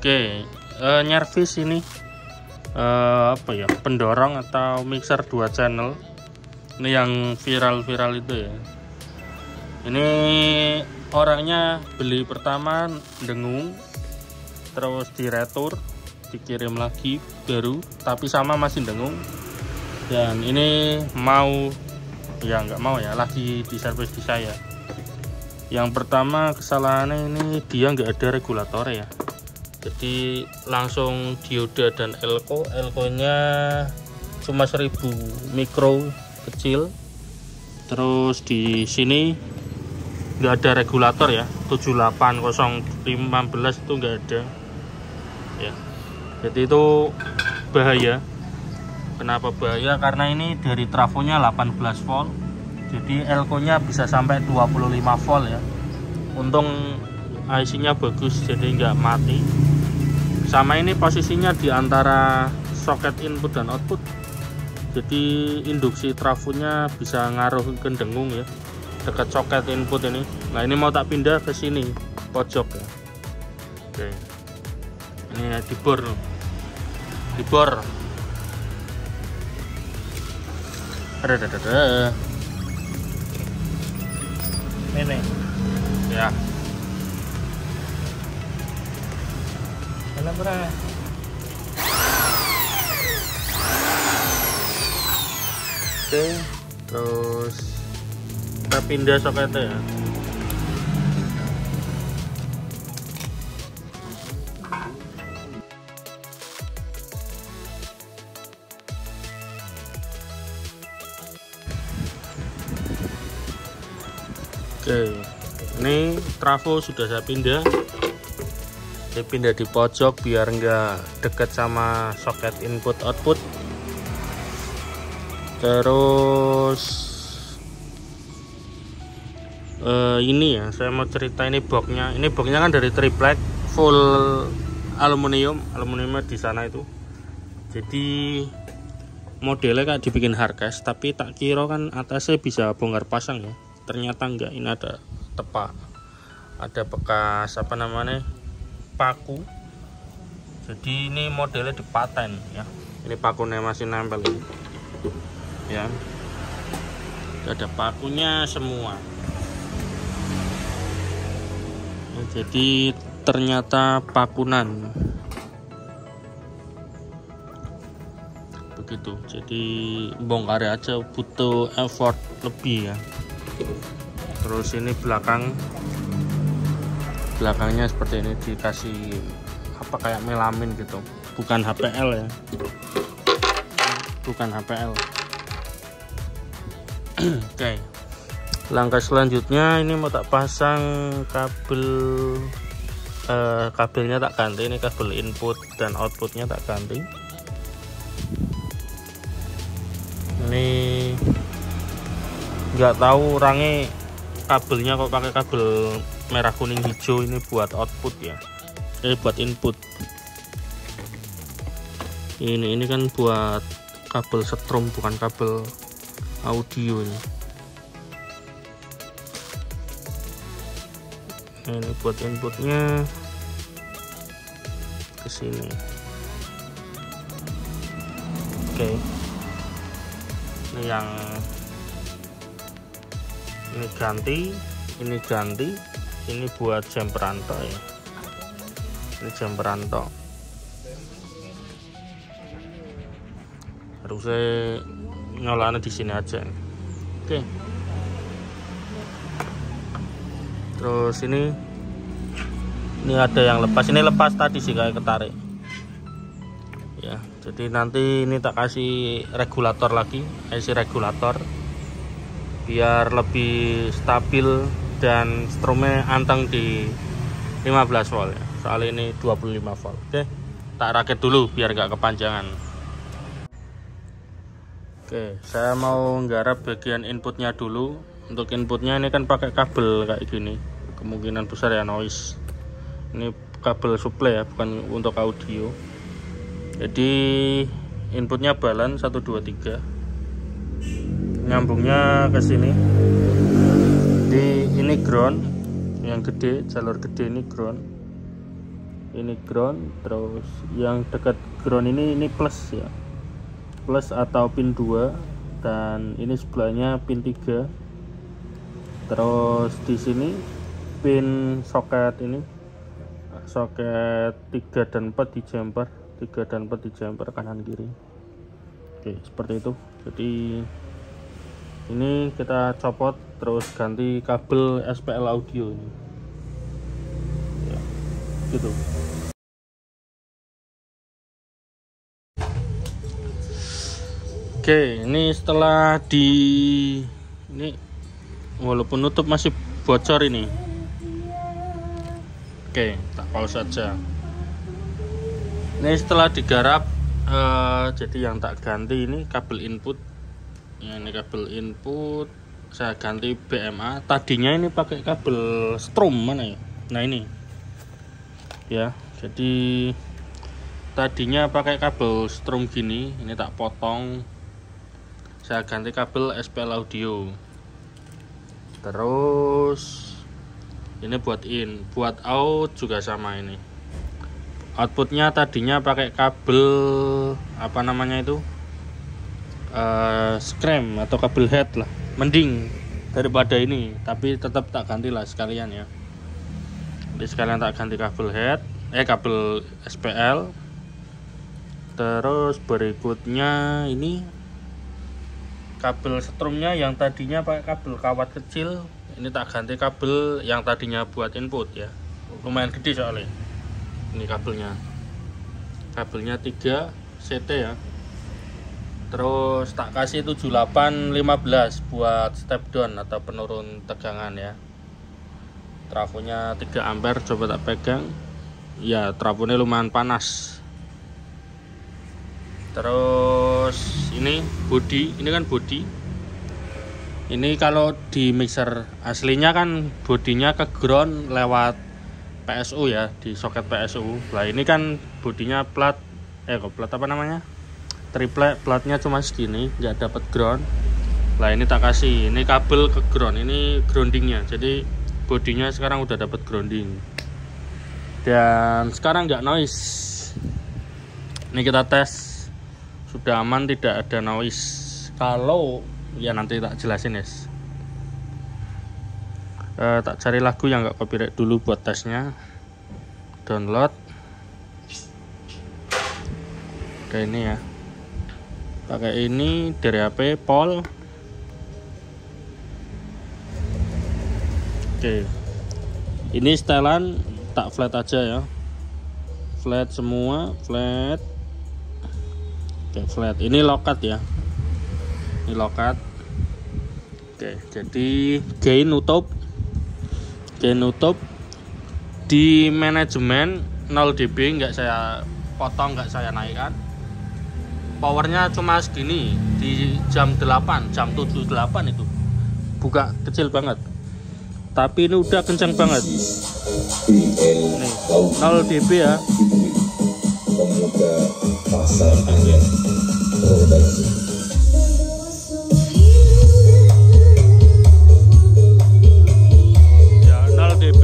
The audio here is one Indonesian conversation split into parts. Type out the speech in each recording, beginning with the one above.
Oke, nyervis ini apa ya, pendorong atau mixer 2 channel. Ini yang viral-viral itu ya. Ini orangnya beli pertama dengung, terus diretur, dikirim lagi baru, tapi sama masih dengung. Dan ini mau ya nggak mau ya, lagi di servis di saya. Yang pertama kesalahannya ini dia nggak ada regulator ya, jadi langsung dioda dan elko nya cuma 1000 mikro kecil. Terus di sini nggak ada regulator ya, 78015 itu nggak ada ya, jadi itu bahaya. Kenapa bahaya? Karena ini dari trafonya 18 volt, jadi elko nya bisa sampai 25 volt ya. Untung IC nya bagus, jadi nggak mati. Sama ini posisinya di antara soket input dan output, jadi induksi trafonya bisa ngaruh ke dengung ya, dekat soket input ini. Nah ini mau tak pindah ke sini pojok ya. Oke, ini dibor ini ya. kenapa Oke, terus kita pindah soketnya ya. Oke, ini trafo sudah saya pindah. Saya pindah di pojok biar enggak dekat sama soket input output. Terus ini ya, saya mau cerita ini boxnya. Ini boxnya kan dari triplek full aluminiumnya di sana itu. Jadi modelnya kayak dibikin hardcase, tapi tak kira kan atasnya bisa bongkar pasang ya. Ternyata enggak, ini ada tepak, ada bekas apa namanya, paku. Jadi ini modelnya dipaten ya. Ini pakunya masih nempel ini ya, ada pakunya semua. Jadi ternyata pakunan begitu, jadi bongkar aja butuh effort lebih ya. Terus ini belakangnya seperti ini, dikasih apa kayak melamin gitu, bukan HPL ya, bukan HPL. Oke, langkah selanjutnya ini mau tak pasang kabelnya tak ganti. Ini kabel input dan outputnya tak ganti. Ini nggak tahu orangnya kabelnya kok pakai kabel merah kuning hijau. Ini buat output ya, buat input. Ini kan buat kabel setrum, bukan kabel audio ini. Ini buat inputnya ke sini. Oke, ini yang ini ganti, ini buat jam perantau ya. Ini jam perantau. Harusnya nyolanya di sini aja. Oke. Terus ini ada yang lepas. Ini lepas tadi sih kayak ketarik. Ya, jadi nanti ini tak kasih regulator lagi, IC regulator, biar lebih stabil dan strumnya anteng di 15 volt ya. Soal ini 25 volt. Oke, tak rakit dulu biar nggak kepanjangan. Oke, saya mau nggarap bagian inputnya dulu. Untuk inputnya ini kan pakai kabel kayak gini, kemungkinan besar ya noise. Ini kabel supply ya, bukan untuk audio. Jadi inputnya balan 1 2 3, nyambungnya ke sini. Di ini ground yang gede, jalur gede ini ground. ini ground, terus yang dekat ground ini plus ya, plus atau pin 2, dan ini sebelahnya pin 3. Terus di sini pin soket ini, soket 3 dan 4 di jumper, 3 dan 4 di jumper kanan kiri. Oke, seperti itu. Jadi ini kita copot terus ganti kabel SPL audio ini ya, gitu. Oke, ini setelah ini walaupun nutup masih bocor ini. Oke, tak pause saja. Ini setelah digarap, jadi yang tak ganti ini kabel input ya, ini kabel input saya ganti BMA. Tadinya ini pakai kabel strom mana ya, nah ini ya, jadi tadinya pakai kabel strom gini, ini tak potong, saya ganti kabel SPL audio. Terus ini buat in, buat out juga sama. Ini outputnya tadinya pakai kabel apa namanya itu, scram atau kabel head lah, mending daripada ini, tapi tetap tak ganti lah sekalian ya. Jadi sekalian tak ganti kabel head, kabel SPL. Terus berikutnya ini kabel strumnya yang tadinya pakai kabel kawat kecil, ini tak ganti kabel yang tadinya buat input ya, lumayan gede soalnya. Ini kabelnya 3 CT ya. Terus tak kasih 7815 buat step down atau penurun tegangan ya. Trafonya 3 ampere, coba tak pegang ya, trafonya lumayan panas. Terus ini body, ini kan body. Ini kalau di mixer aslinya kan bodinya ke ground lewat PSU ya, di soket PSU. Lah ini kan bodinya plat plat apa namanya, triple, platnya cuma segini, nggak dapat ground. Lah ini tak kasih, ini kabel ke ground, ini groundingnya, jadi bodinya sekarang udah dapat grounding. Dan sekarang nggak noise. Ini kita tes, sudah aman, tidak ada noise. Kalau ya nanti tak jelasin ya. Tak cari lagu yang nggak copyright dulu buat tesnya. Download. Kayak ini ya. Pakai ini dari HP Pol. Oke. Ini setelan tak flat aja ya. Flat semua, flat. Oke, flat. Ini lokat ya. Ini lokat. Oke, jadi gain nutup. Gain nutup di manajemen 0 dB, nggak saya potong, nggak saya naikkan. Powernya cuma segini di jam 8, jam 7-8 itu buka kecil banget, tapi ini udah kencang banget. Nih 0 dB ya. Pemuda Pasar Anyar Produksi. Ya 0 dB.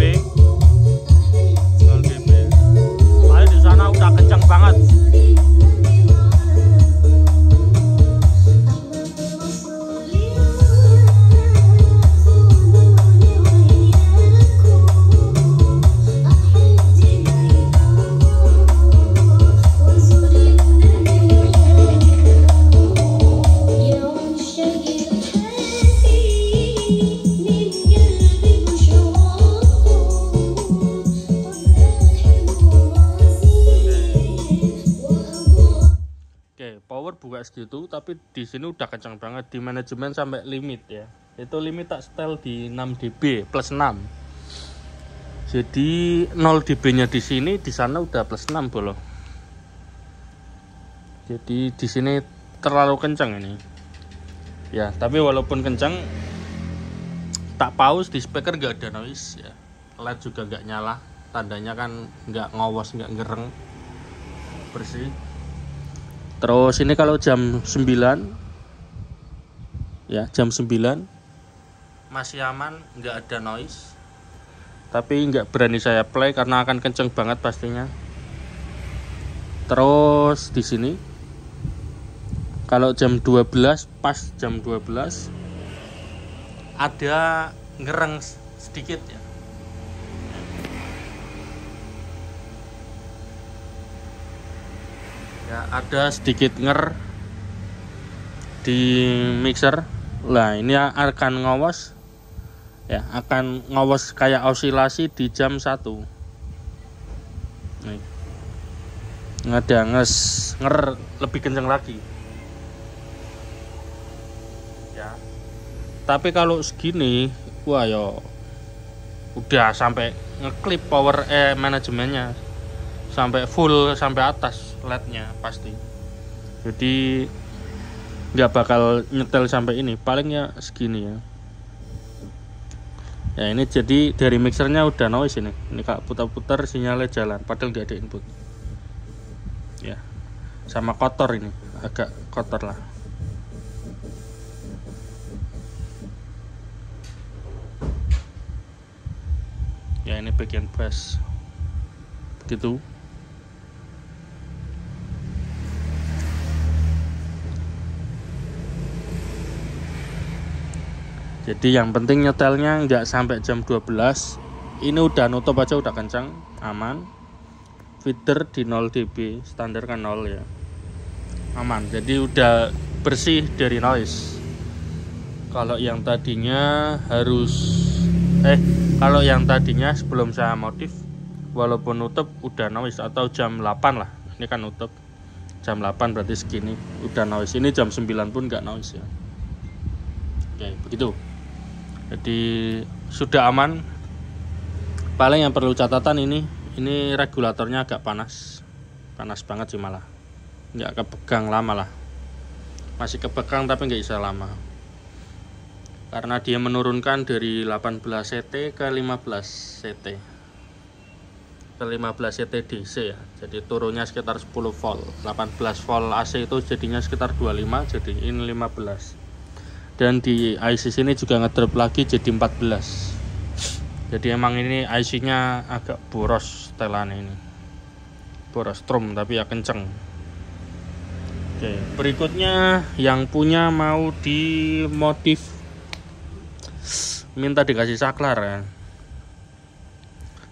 0 dB. Lalu di sana udah kencang banget. Power buka segitu, tapi di sini udah kencang banget. Di manajemen sampai limit ya. Itu limit tak setel di 6 dB plus 6. Jadi 0 dB-nya di sini, di sana udah plus 6 bolo. Jadi di sini terlalu kencang ini. Ya, tapi walaupun kencang, tak pause, di speaker nggak ada noise ya. LED juga nggak nyala, tandanya kan nggak ngowos, nggak ngereng, bersih. Terus ini kalau jam 9 ya, jam 9 masih aman, nggak ada noise. tapi nggak berani saya play karena akan kenceng banget pastinya. Terus di sini kalau jam 12, pas jam 12 ada ngereng sedikit ya. Ya, ada sedikit di mixer. Lah, ini akan ngawas ya, akan ngawas kayak osilasi di jam 1. Nih. Ada nger lebih kenceng lagi. Ya. Tapi kalau segini, wah yo udah sampai ngeklip power manajemennya. Sampai full, sampai atas LED-nya pasti. Jadi nggak bakal nyetel sampai ini, palingnya segini ya. Ya ini jadi dari mixernya udah noise ini kalau putar-putar sinyalnya jalan, padahal nggak ada input. Ya, sama kotor ini, agak kotor lah. Ya ini bagian bass, begitu. Jadi yang penting nyetelnya nggak sampai jam 12. Ini udah nutup aja udah kencang, aman. Feeder di 0 dB, standar kan 0 ya. Aman. Jadi udah bersih dari noise. Kalau yang tadinya kalau yang tadinya sebelum saya modif walaupun nutup udah noise, atau jam 8 lah. Ini kan nutup. Jam 8 berarti segini udah noise. Ini jam 9 pun nggak noise ya. Oke, begitu. Jadi sudah aman. Paling yang perlu catatan ini regulatornya agak panas banget sih, malah nggak kepegang lama lah, masih kepegang tapi nggak bisa lama karena dia menurunkan dari 18 CT ke 15 CT DC ya. Jadi turunnya sekitar 10 volt. 18 volt AC itu jadinya sekitar 25, jadi ini 15. Dan di IC sini juga ngedrop lagi jadi 14. Jadi emang ini IC-nya agak boros setelan ini. Boros strum tapi ya kenceng. Oke, berikutnya yang punya mau dimodif, minta dikasih saklar ya.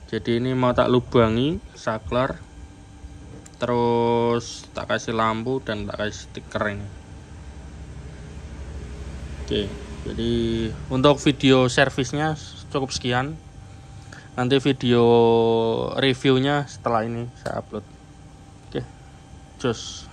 Jadi ini mau tak lubangi saklar, terus tak kasih lampu dan tak kasih stiker ini. Oke, jadi untuk video servisnya cukup sekian. Nanti video reviewnya setelah ini saya upload. Oke, cus.